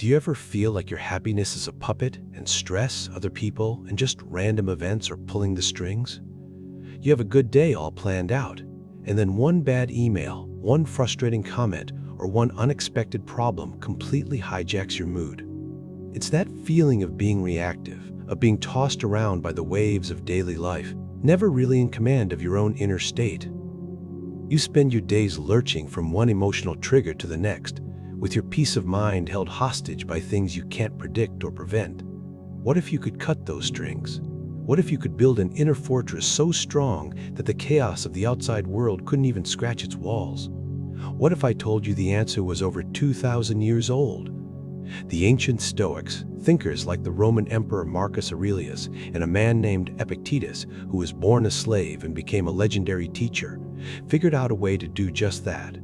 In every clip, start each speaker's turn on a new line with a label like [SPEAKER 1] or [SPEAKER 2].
[SPEAKER 1] Do you ever feel like your happiness is a puppet and stress, other people, and just random events are pulling the strings? You have a good day all planned out, and then one bad email, one frustrating comment, or one unexpected problem completely hijacks your mood. It's that feeling of being reactive, of being tossed around by the waves of daily life, never really in command of your own inner state. You spend your days lurching from one emotional trigger to the next, with your peace of mind held hostage by things you can't predict or prevent. What if you could cut those strings? What if you could build an inner fortress so strong that the chaos of the outside world couldn't even scratch its walls? What if I told you the answer was over 2,000 years old? The ancient Stoics, thinkers like the Roman Emperor Marcus Aurelius and a man named Epictetus, who was born a slave and became a legendary teacher, figured out a way to do just that.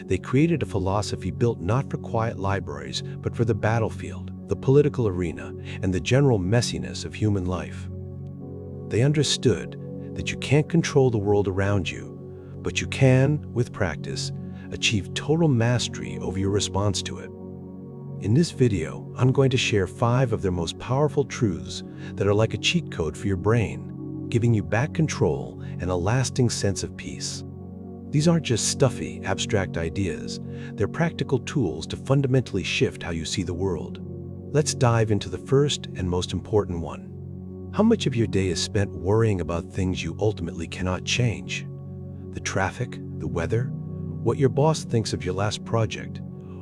[SPEAKER 1] They created a philosophy built not for quiet libraries, but for the battlefield, the political arena, and the general messiness of human life. They understood that you can't control the world around you, but you can, with practice, achieve total mastery over your response to it. In this video, I'm going to share 5 of their most powerful truths that are like a cheat code for your brain, giving you back control and a lasting sense of peace. These aren't just stuffy, abstract ideas. They're practical tools to fundamentally shift how you see the world. Let's dive into the first and most important one. How much of your day is spent worrying about things you ultimately cannot change? The traffic, the weather, what your boss thinks of your last project,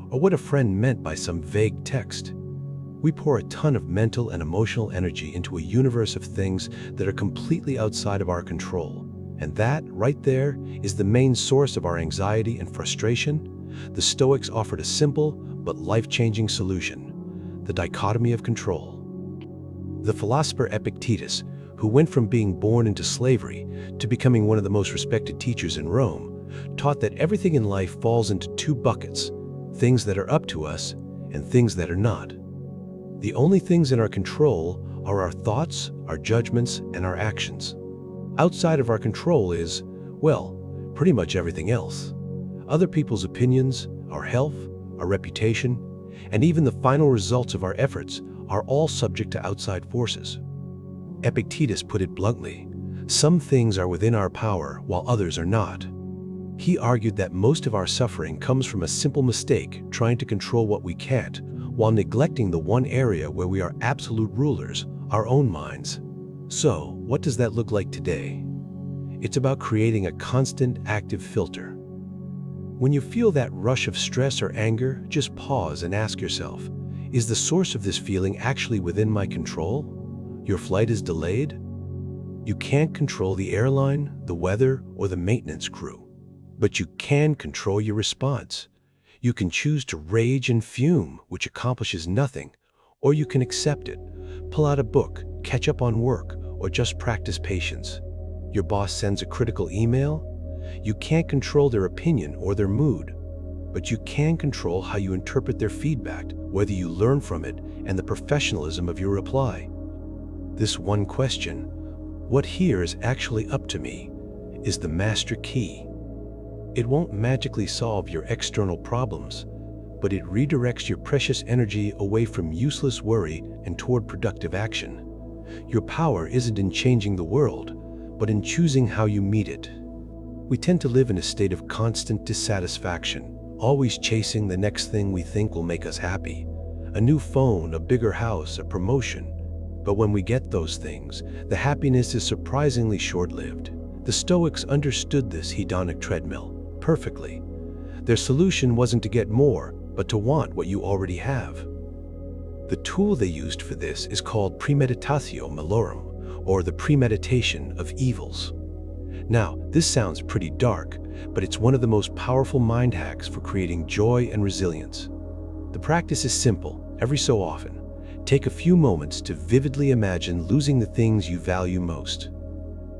[SPEAKER 1] or what a friend meant by some vague text. We pour a ton of mental and emotional energy into a universe of things that are completely outside of our control. And that, right there, is the main source of our anxiety and frustration. The Stoics offered a simple but life-changing solution: the dichotomy of control. The philosopher Epictetus, who went from being born into slavery to becoming one of the most respected teachers in Rome, taught that everything in life falls into 2 buckets: things that are up to us and things that are not. The only things in our control are our thoughts, our judgments, and our actions. Outside of our control is, well, pretty much everything else. Other people's opinions, our health, our reputation, and even the final results of our efforts are all subject to outside forces. Epictetus put it bluntly: some things are within our power while others are not. He argued that most of our suffering comes from a simple mistake trying to control what we can't, while neglecting the one area where we are absolute rulers, our own minds. So, what does that look like today? It's about creating a constant, active filter. When you feel that rush of stress or anger, just pause and ask yourself, is the source of this feeling actually within my control? Your flight is delayed? You can't control the airline, the weather, or the maintenance crew. But you can control your response. You can choose to rage and fume, which accomplishes nothing, or you can accept it, pull out a book, catch up on work, or just practice patience. Your boss sends a critical email? You can't control their opinion or their mood, but you can control how you interpret their feedback, whether you learn from it, and the professionalism of your reply. This one question, what here is actually up to me, is the master key. It won't magically solve your external problems, but it redirects your precious energy away from useless worry and toward productive action. Your power isn't in changing the world, but in choosing how you meet it. We tend to live in a state of constant dissatisfaction, always chasing the next thing we think will make us happy. A new phone, a bigger house, a promotion. But when we get those things, the happiness is surprisingly short-lived. The Stoics understood this hedonic treadmill perfectly. Their solution wasn't to get more, but to want what you already have. The tool they used for this is called premeditatio malorum, or the premeditation of evils. Now, this sounds pretty dark, but it's one of the most powerful mind hacks for creating joy and resilience. The practice is simple. Every so often, take a few moments to vividly imagine losing the things you value most.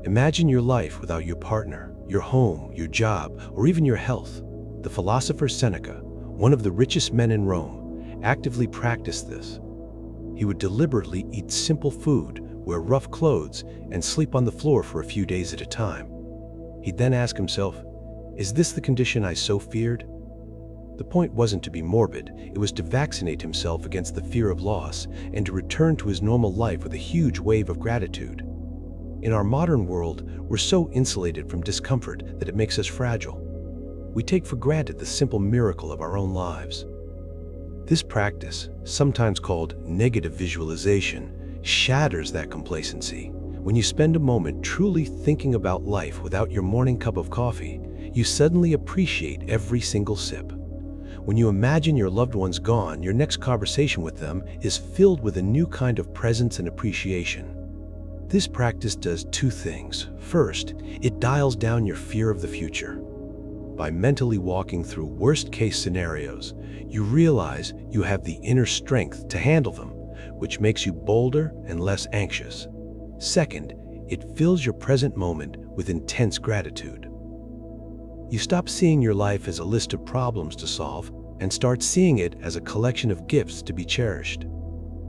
[SPEAKER 1] Imagine your life without your partner, your home, your job, or even your health. The philosopher Seneca, one of the richest men in Rome, actively practiced this. He would deliberately eat simple food, wear rough clothes, and sleep on the floor for a few days at a time. He'd then ask himself, is this the condition I so feared? The point wasn't to be morbid, it was to vaccinate himself against the fear of loss and to return to his normal life with a huge wave of gratitude. In our modern world, we're so insulated from discomfort that it makes us fragile. We take for granted the simple miracle of our own lives. This practice, sometimes called negative visualization, shatters that complacency. When you spend a moment truly thinking about life without your morning cup of coffee, you suddenly appreciate every single sip. When you imagine your loved ones gone, your next conversation with them is filled with a new kind of presence and appreciation. This practice does two things. First, it dials down your fear of the future. By mentally walking through worst-case scenarios, you realize you have the inner strength to handle them, which makes you bolder and less anxious. Second, it fills your present moment with intense gratitude. You stop seeing your life as a list of problems to solve and start seeing it as a collection of gifts to be cherished.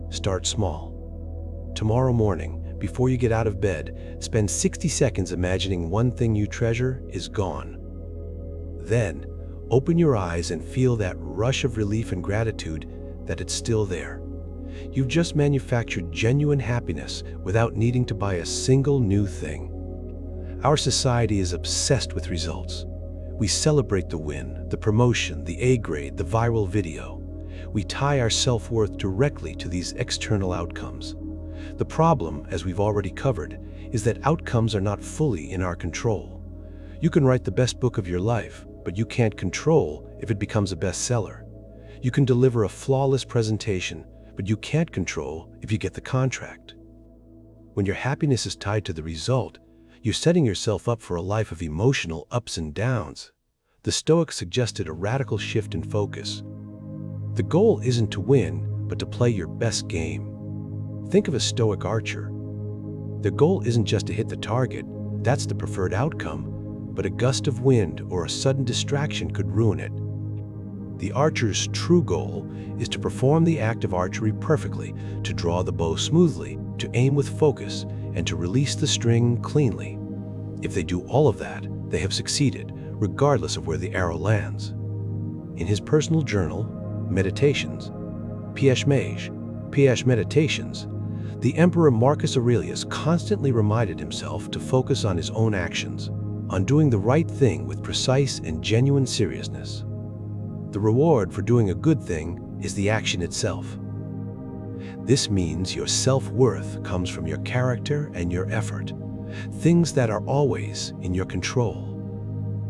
[SPEAKER 1] Start small. Tomorrow morning, before you get out of bed, spend 60 seconds imagining one thing you treasure is gone. Then, open your eyes and feel that rush of relief and gratitude that it's still there. You've just manufactured genuine happiness without needing to buy a single new thing. Our society is obsessed with results. We celebrate the win, the promotion, the A grade, the viral video. We tie our self-worth directly to these external outcomes. The problem, as we've already covered, is that outcomes are not fully in our control. You can write the best book of your life, but you can't control if it becomes a bestseller. You can deliver a flawless presentation, but you can't control if you get the contract. When your happiness is tied to the result, you're setting yourself up for a life of emotional ups and downs. The Stoics suggested a radical shift in focus. The goal isn't to win, but to play your best game. Think of a Stoic archer. The goal isn't just to hit the target, that's the preferred outcome, but a gust of wind or a sudden distraction could ruin it. The archer's true goal is to perform the act of archery perfectly, to draw the bow smoothly, to aim with focus, and to release the string cleanly. If they do all of that, they have succeeded, regardless of where the arrow lands. In his personal journal, Meditations, PS Meditations, the Emperor Marcus Aurelius constantly reminded himself to focus on his own actions, on doing the right thing with precise and genuine seriousness. The reward for doing a good thing is the action itself. This means your self-worth comes from your character and your effort, things that are always in your control.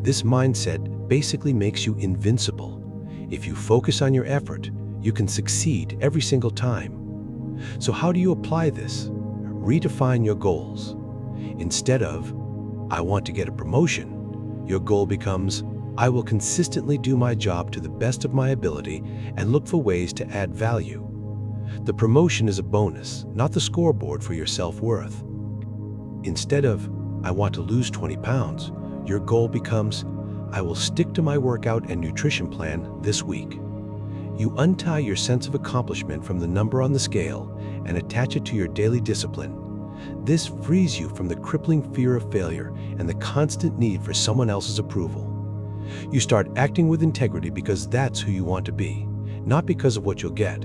[SPEAKER 1] This mindset basically makes you invincible. If you focus on your effort, you can succeed every single time. So how do you apply this? Redefine your goals. Instead of, I want to get a promotion, your goal becomes, I will consistently do my job to the best of my ability and look for ways to add value. The promotion is a bonus, not the scoreboard for your self-worth. Instead of, I want to lose 20 pounds, your goal becomes, I will stick to my workout and nutrition plan this week. You untie your sense of accomplishment from the number on the scale and attach it to your daily discipline. This frees you from the crippling fear of failure and the constant need for someone else's approval. You start acting with integrity because that's who you want to be, not because of what you'll get.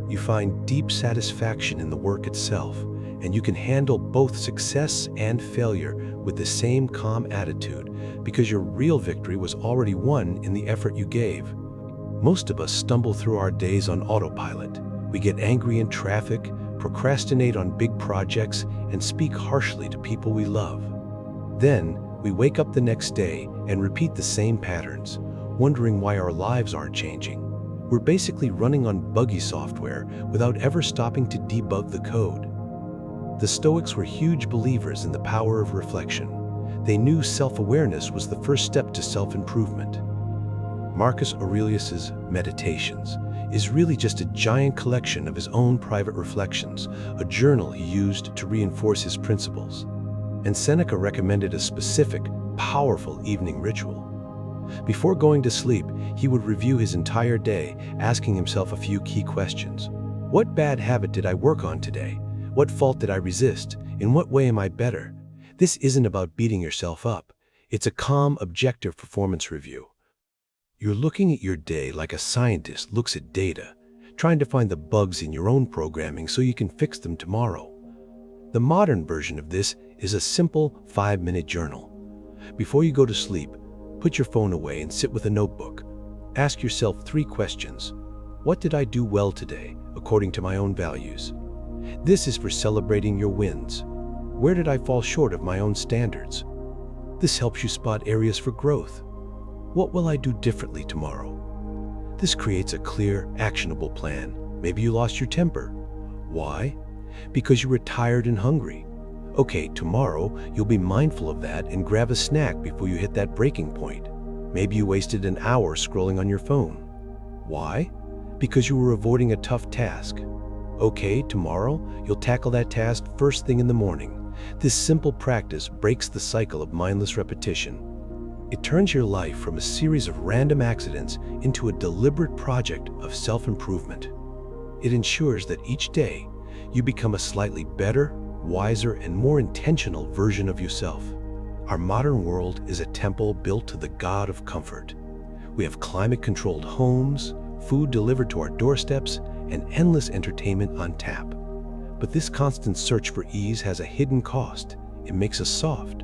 [SPEAKER 1] You find deep satisfaction in the work itself, and you can handle both success and failure with the same calm attitude because your real victory was already won in the effort you gave. Most of us stumble through our days on autopilot. We get angry in traffic, procrastinate on big projects, and speak harshly to people we love. Then, we wake up the next day and repeat the same patterns, wondering why our lives aren't changing. We're basically running on buggy software without ever stopping to debug the code. The Stoics were huge believers in the power of reflection. They knew self-awareness was the first step to self-improvement. Marcus Aurelius's Meditations is really just a giant collection of his own private reflections, a journal he used to reinforce his principles. And Seneca recommended a specific, powerful evening ritual. Before going to sleep, he would review his entire day, asking himself a few key questions. What bad habit did I work on today? What fault did I resist? In what way am I better? This isn't about beating yourself up. It's a calm, objective performance review. You're looking at your day like a scientist looks at data, trying to find the bugs in your own programming so you can fix them tomorrow. The modern version of this is a simple 5-minute journal. Before you go to sleep, put your phone away and sit with a notebook. Ask yourself 3 questions. What did I do well today, according to my own values? This is for celebrating your wins. Where did I fall short of my own standards? This helps you spot areas for growth. What will I do differently tomorrow? This creates a clear, actionable plan. Maybe you lost your temper. Why? Because you were tired and hungry. Okay, tomorrow you'll be mindful of that and grab a snack before you hit that breaking point. Maybe you wasted an hour scrolling on your phone. Why? Because you were avoiding a tough task. Okay, tomorrow you'll tackle that task first thing in the morning. This simple practice breaks the cycle of mindless repetition. It turns your life from a series of random accidents into a deliberate project of self-improvement. It ensures that each day you become a slightly better, wiser, and more intentional version of yourself. Our modern world is a temple built to the god of comfort. We have climate-controlled homes, food delivered to our doorsteps, and endless entertainment on tap. But this constant search for ease has a hidden cost. It makes us soft.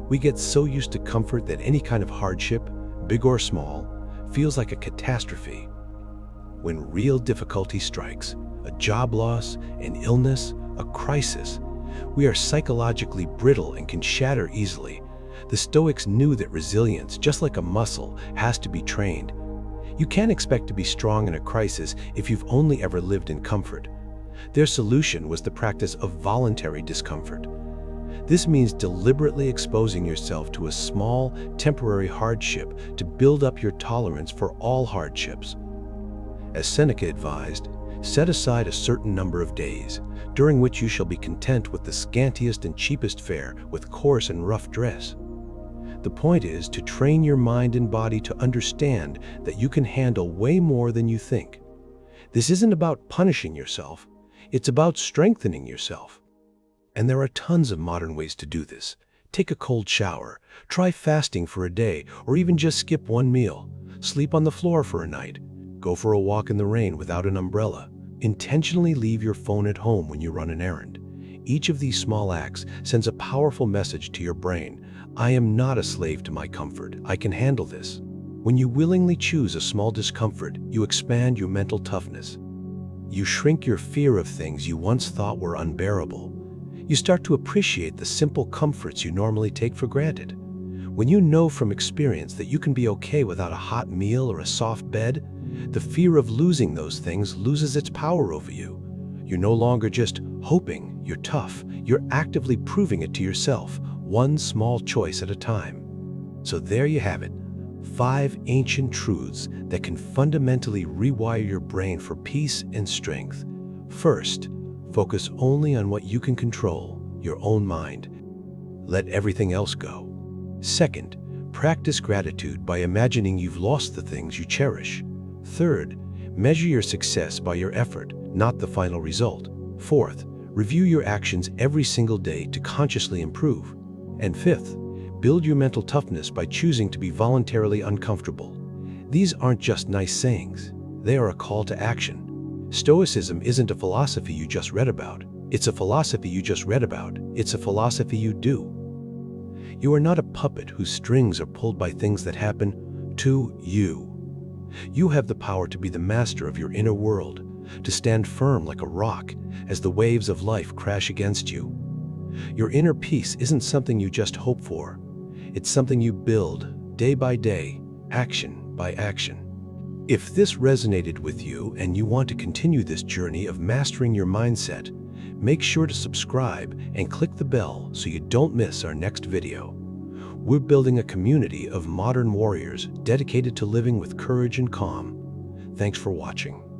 [SPEAKER 1] We get so used to comfort that any kind of hardship, big or small, feels like a catastrophe. When real difficulty strikes, a job loss, an illness, a crisis, we are psychologically brittle and can shatter easily. The Stoics knew that resilience, just like a muscle, has to be trained. You can't expect to be strong in a crisis if you've only ever lived in comfort. Their solution was the practice of voluntary discomfort. This means deliberately exposing yourself to a small, temporary hardship to build up your tolerance for all hardships. As Seneca advised, set aside a certain number of days, during which you shall be content with the scantiest and cheapest fare, with coarse and rough dress. The point is to train your mind and body to understand that you can handle way more than you think. This isn't about punishing yourself, it's about strengthening yourself. And there are tons of modern ways to do this. Take a cold shower, try fasting for a day, or even just skip one meal. Sleep on the floor for a night. Go for a walk in the rain without an umbrella. Intentionally leave your phone at home when you run an errand. Each of these small acts sends a powerful message to your brain. I am not a slave to my comfort. I can handle this. When you willingly choose a small discomfort, you expand your mental toughness. You shrink your fear of things you once thought were unbearable. You start to appreciate the simple comforts you normally take for granted. When you know from experience that you can be okay without a hot meal or a soft bed, the fear of losing those things loses its power over you. You're no longer just hoping you're tough. You're actively proving it to yourself, one small choice at a time. So there you have it, 5 ancient truths that can fundamentally rewire your brain for peace and strength. First, focus only on what you can control, your own mind. Let everything else go. Second, practice gratitude by imagining you've lost the things you cherish. Third, measure your success by your effort, not the final result. Fourth, review your actions every single day to consciously improve. And fifth, build your mental toughness by choosing to be voluntarily uncomfortable. These aren't just nice sayings. They are a call to action. Stoicism isn't a philosophy you just read about. It's a philosophy you just read about. It's a philosophy you do. You are not a puppet whose strings are pulled by things that happen to you. You have the power to be the master of your inner world, to stand firm like a rock as the waves of life crash against you. Your inner peace isn't something you just hope for. It's something you build day by day, action by action. If this resonated with you and you want to continue this journey of mastering your mindset, make sure to subscribe and click the bell so you don't miss our next video. We're building a community of modern warriors dedicated to living with courage and calm. Thanks for watching.